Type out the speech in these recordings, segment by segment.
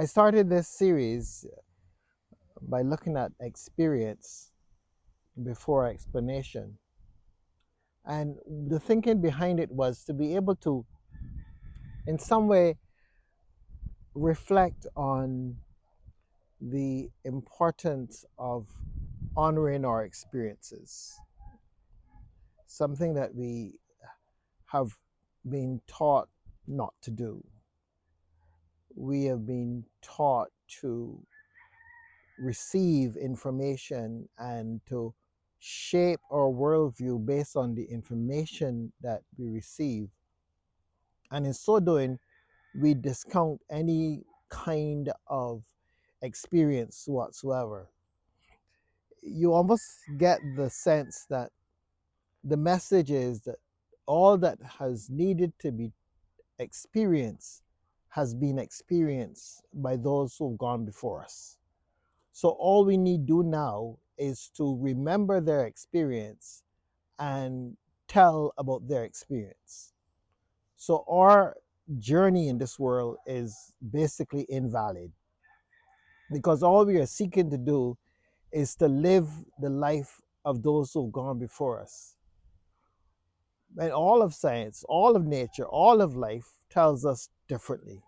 I started this series by looking at experience before explanation. And the thinking behind it was to be able to, in some way, reflect on the importance of honoring our experiences, something that we have been taught not to do. We have been taught to receive information and to shape our worldview based on the information that we receive. And in so doing, we discount any kind of experience whatsoever. You almost get the sense that the message is that all that has needed to be experienced has been experienced by those who've gone before us. So all we need do now is to remember their experience and tell about their experience. So our journey in this world is basically invalid because all we are seeking to do is to live the life of those who've gone before us. And all of science, all of nature, all of life tells us differently.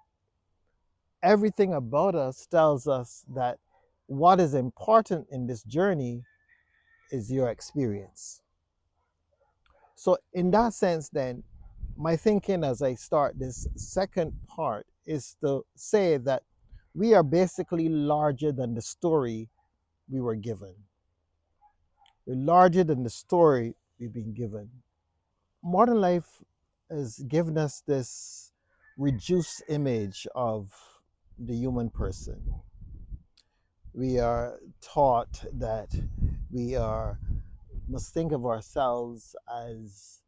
Everything about us tells us that what is important in this journey is your experience. So, in that sense, then, my thinking as I start this second part is to say that we are basically larger than the story we were given. We're larger than the story we've been given. Modern life has given us this reduced image of the human person. We are taught that we are must think of ourselves as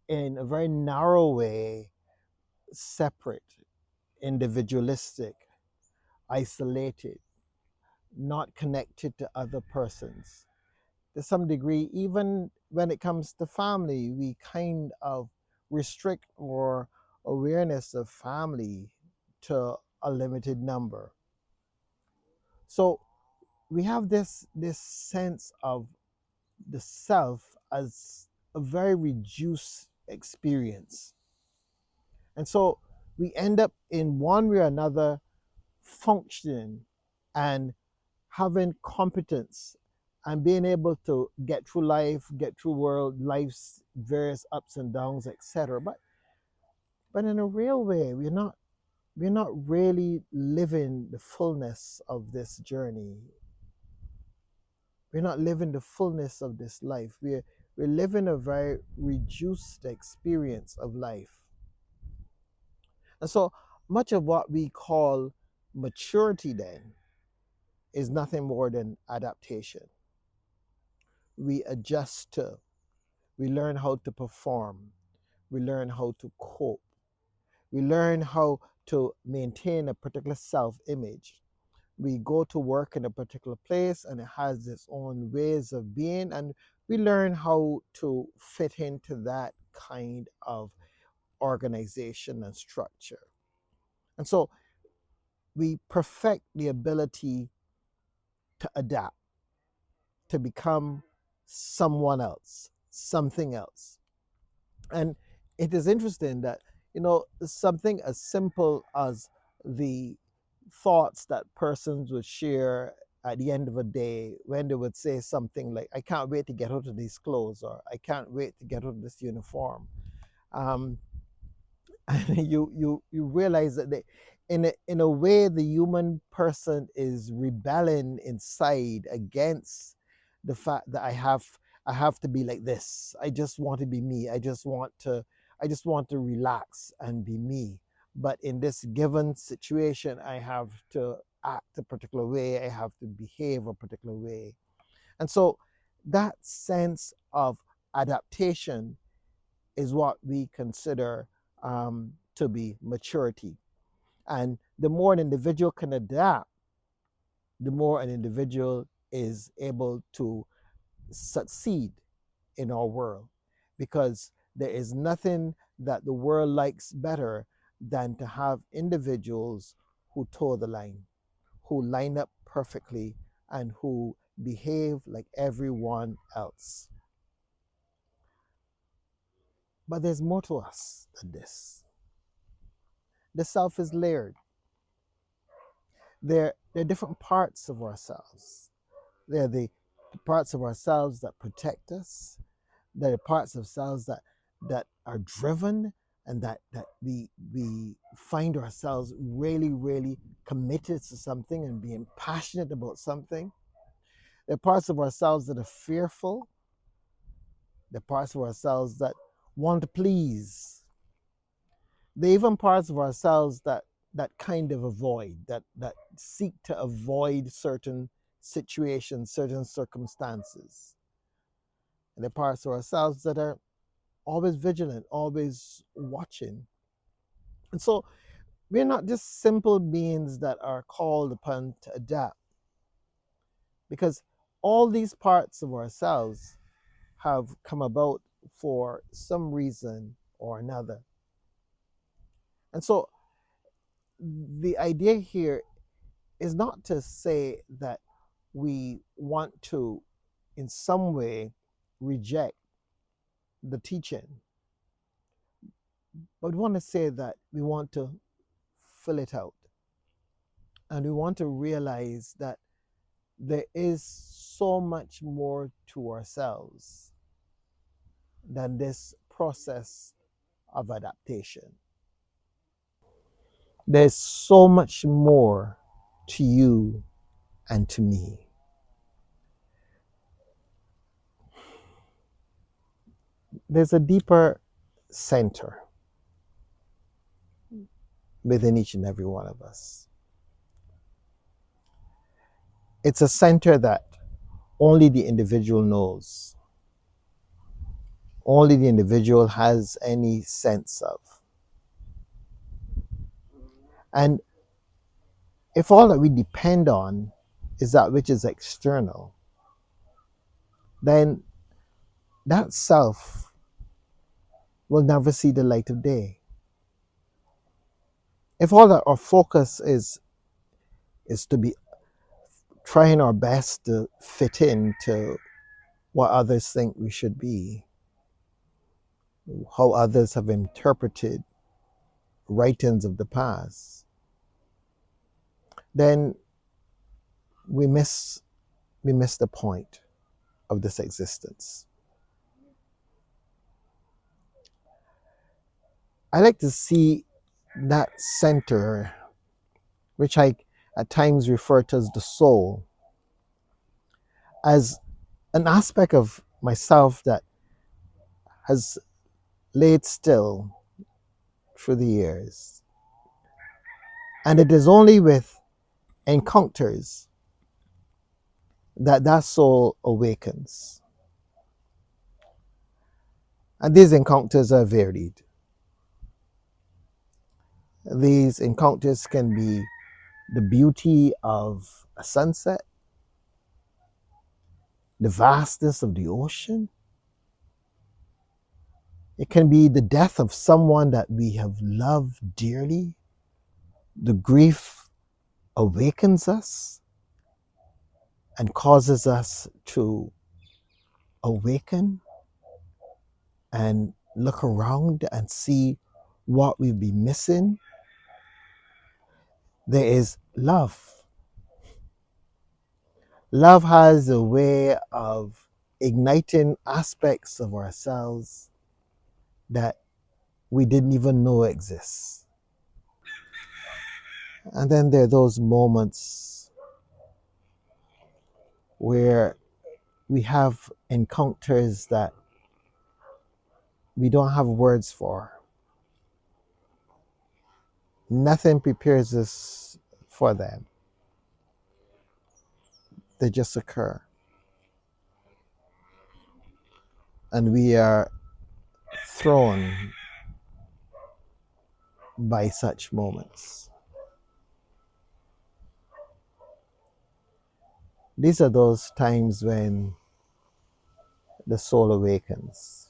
in a very narrow way separate, individualistic, isolated, not connected to other persons. To some degree, even when it comes to family, we kind of restrict our awareness of family to a limited number. So we have this sense of the self as a very reduced experience. And so we end up in one way or another functioning and having competence and being able to get through life, get through world, life's various ups and downs, etc. But in a real way, we're not really living the fullness of this journey. We're not living the fullness of this life. We're living a very reduced experience of life. And so much of what we call maturity then is nothing more than adaptation. We adjust to, we learn how to perform, we learn how to cope, we learn how to maintain a particular self image. We go to work in a particular place and it has its own ways of being, and we learn how to fit into that kind of organization and structure. And so we perfect the ability to adapt, to become someone else, something else. And it is interesting that, something as simple as the thoughts that persons would share at the end of a day when they would say something like, I can't wait to get out of these clothes, or I can't wait to get out of this uniform. Um, and you realize that in a way the human person is rebelling inside against the fact that I have to be like this. I just want to be me. I just want to relax and be me. But in this given situation, I have to act a particular way. I have to behave a particular way. And so that sense of adaptation is what we consider to be maturity. And the more an individual can adapt, the more an individual is able to succeed in our world. Because there is nothing that the world likes better than to have individuals who toe the line. who line up perfectly and who behave like everyone else. But there's more to us than this. The self is layered. There are different parts of ourselves. There are the parts of ourselves that protect us. There are parts of ourselves that are driven and that we find ourselves really committed to something and being passionate about something. There are parts of ourselves that are fearful. There are parts of ourselves that want to please. There are even parts of ourselves that kind of avoid, that seek to avoid certain situations, certain circumstances. And there are parts of ourselves that are always vigilant, always watching. And so we're not just simple beings that are called upon to adapt, because all these parts of ourselves have come about for some reason or another. And so the idea here is not to say that we want to, in some way, reject the teaching, but we want to say that we want to fill it out. And we want to realize that there is so much more to ourselves than this process of adaptation. There's so much more to you and to me. There's a deeper center within each and every one of us. It's a center that only the individual knows, only the individual has any sense of. And if all that we depend on is that which is external, then that self will never see the light of day. If all that our focus is to be trying our best to fit into what others think we should be, how others have interpreted writings of the past, then we miss the point of this existence. I like to see that center, which I at times refer to as the soul, as an aspect of myself that has laid still through the years. And it is only with encounters that that soul awakens. And these encounters are varied. These encounters can be the beauty of a sunset, the vastness of the ocean. It can be the death of someone that we have loved dearly. The grief awakens us and causes us to awaken and look around and see what we've been missing. There is love. Love has a way of igniting aspects of ourselves that we didn't even know exists. And then there are those moments where we have encounters that we don't have words for. Nothing prepares us for them. They just occur. And we are thrown by such moments. These are those times when the soul awakens.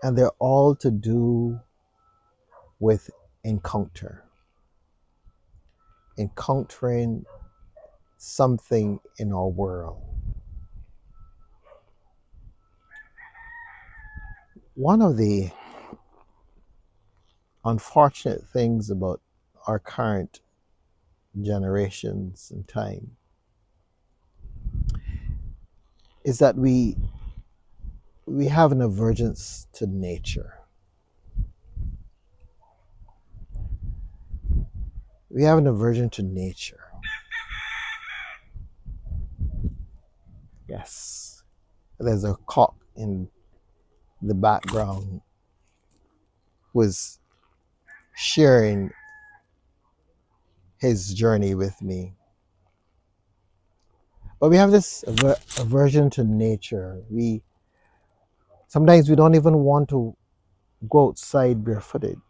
And they're all to do with encounter. encountering something in our world. One of the unfortunate things about our current generations and time is that we have an aversion to nature. We have an aversion to nature. Yes. There's a cock in the background was sharing his journey with me. But we have this aversion to nature. We sometimes we don't even want to go outside barefooted.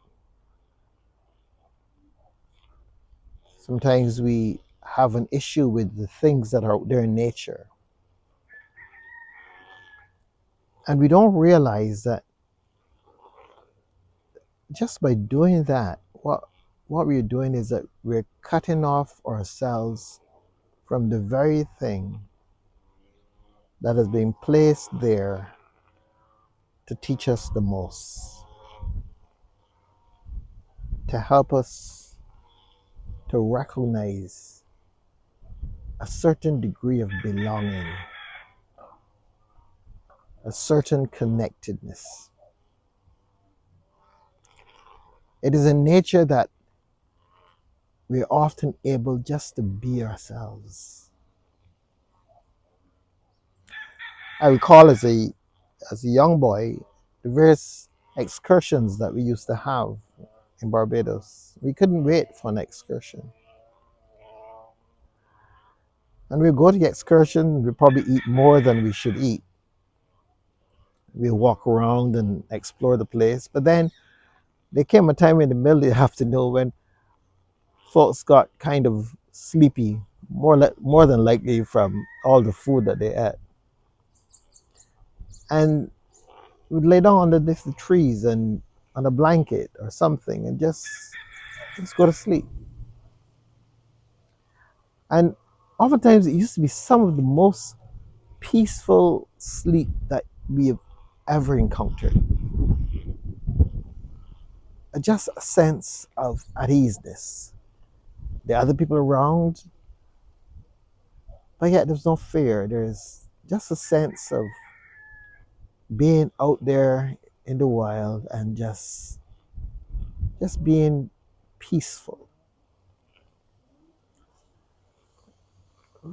Sometimes we have an issue with the things that are out there in nature. And we don't realize that just by doing that, what we're doing is that we're cutting off ourselves from the very thing that has been placed there to teach us the most, to help us to recognize a certain degree of belonging, a certain connectedness. It is in nature that we're often able just to be ourselves. I recall as a young boy, the various excursions that we used to have in Barbados. We couldn't wait for an excursion. And we go to the excursion, we probably eat more than we should eat. We walk around and explore the place. But then there came a time in the middle of the afternoon when folks got kind of sleepy, more than likely from all the food that they ate. And we'd lay down underneath the trees and on a blanket or something and just go to sleep. And oftentimes it used to be some of the most peaceful sleep that we have ever encountered. Just a sense of at easeness. There are other people around, but yet there's no fear. There's just a sense of being out there in the wild and just being peaceful.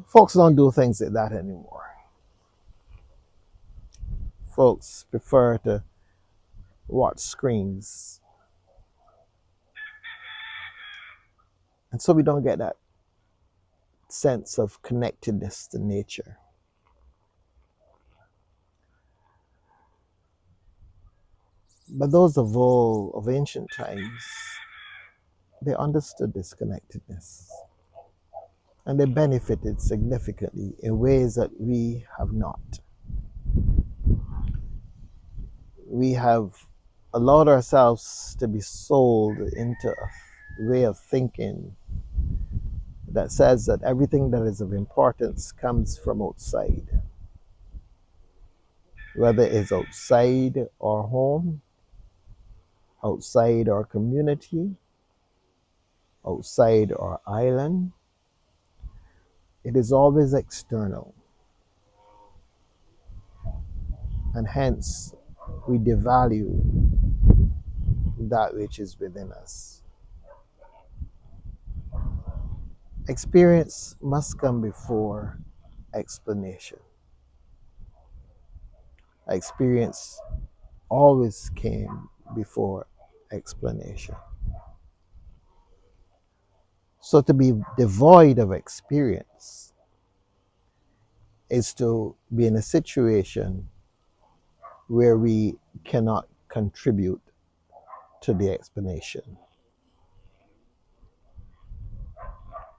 Folks don't do things like that anymore. Folks prefer to watch screens. And so we don't get that sense of connectedness to nature. But those of old, of ancient times, they understood this connectedness. And they benefited significantly in ways that we have not. We have allowed ourselves to be sold into a way of thinking that says that everything that is of importance comes from outside. Whether it's outside our home, outside our community, outside our island, it is always external. And hence, we devalue that which is within us. Experience must come before explanation. Experience always came before explanation. So to be devoid of experience is to be in a situation where we cannot contribute to the explanation.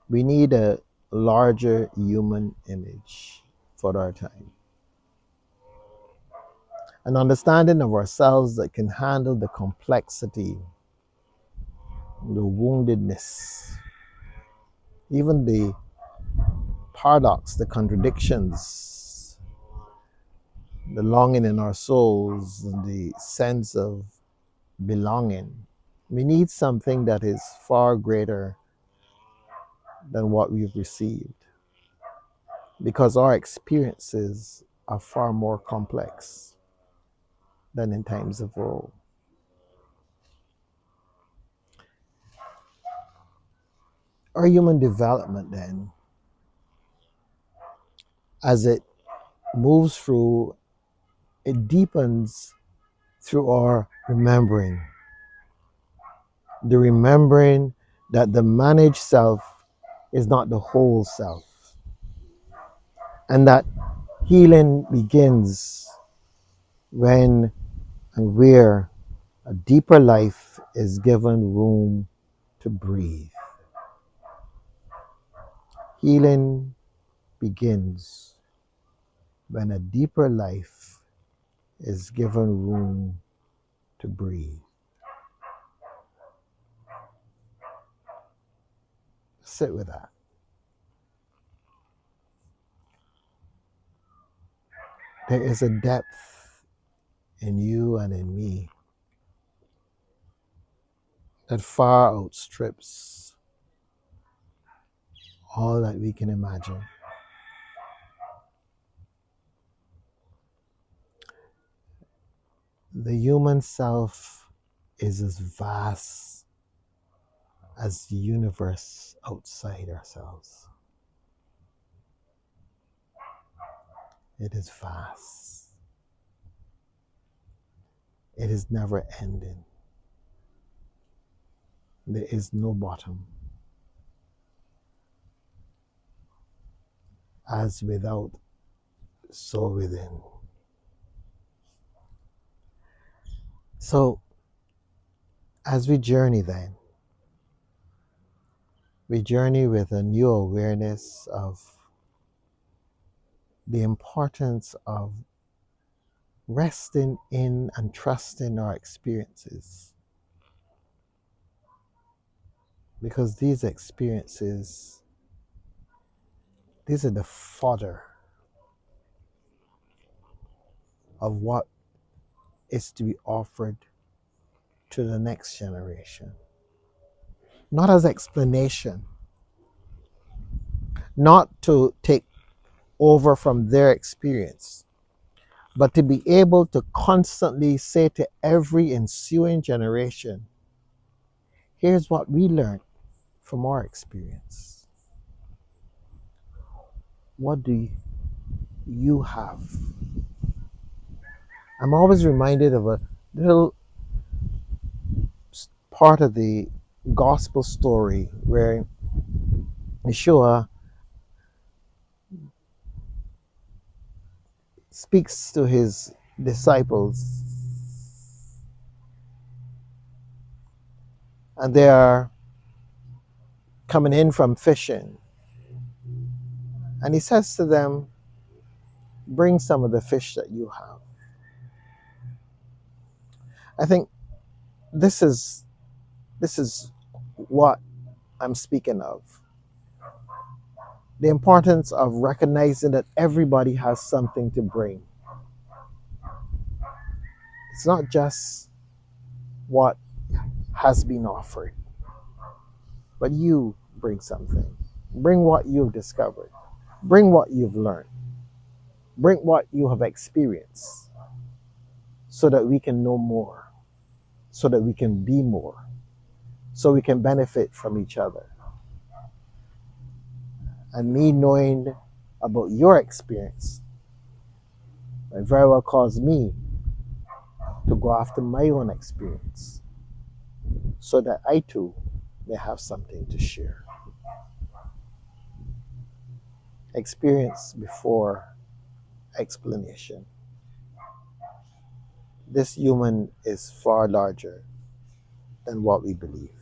We need a larger human image for our time. An understanding of ourselves that can handle the complexity, the woundedness, even the paradox, the contradictions, the longing in our souls, and the sense of belonging. We need something that is far greater than what we've received because our experiences are far more complex than in times of old. Our human development, then, as it moves through, it deepens through our remembering. The remembering that the managed self is not the whole self, and that healing begins when and where a deeper life is given room to breathe. Healing begins when a deeper life is given room to breathe. Sit with that. There is a depth in you and in me that far outstrips all that we can imagine. The human self is as vast as the universe outside ourselves. It is vast. It is never ending. There is no bottom. As without, so within. So, as we journey then, we journey with a new awareness of the importance of resting in and trusting our experiences. Because these experiences, these are the fodder of what is to be offered to the next generation. Not as explanation, not to take over from their experience, but to be able to constantly say to every ensuing generation, here's what we learned from our experience. What do you have? I'm always reminded of a little part of the gospel story where Yeshua speaks to his disciples, and they are coming in from fishing. And he says to them, bring some of the fish that you have. I think this is what I'm speaking of. The importance of recognizing that everybody has something to bring. It's not just what has been offered, but you bring something. Bring what you've discovered. Bring what you've learned. Bring what you have experienced so that we can know more, so that we can be more, so we can benefit from each other. And me knowing about your experience might very well cause me to go after my own experience so that I too may have something to share. Experience before explanation. This human is far larger than what we believe.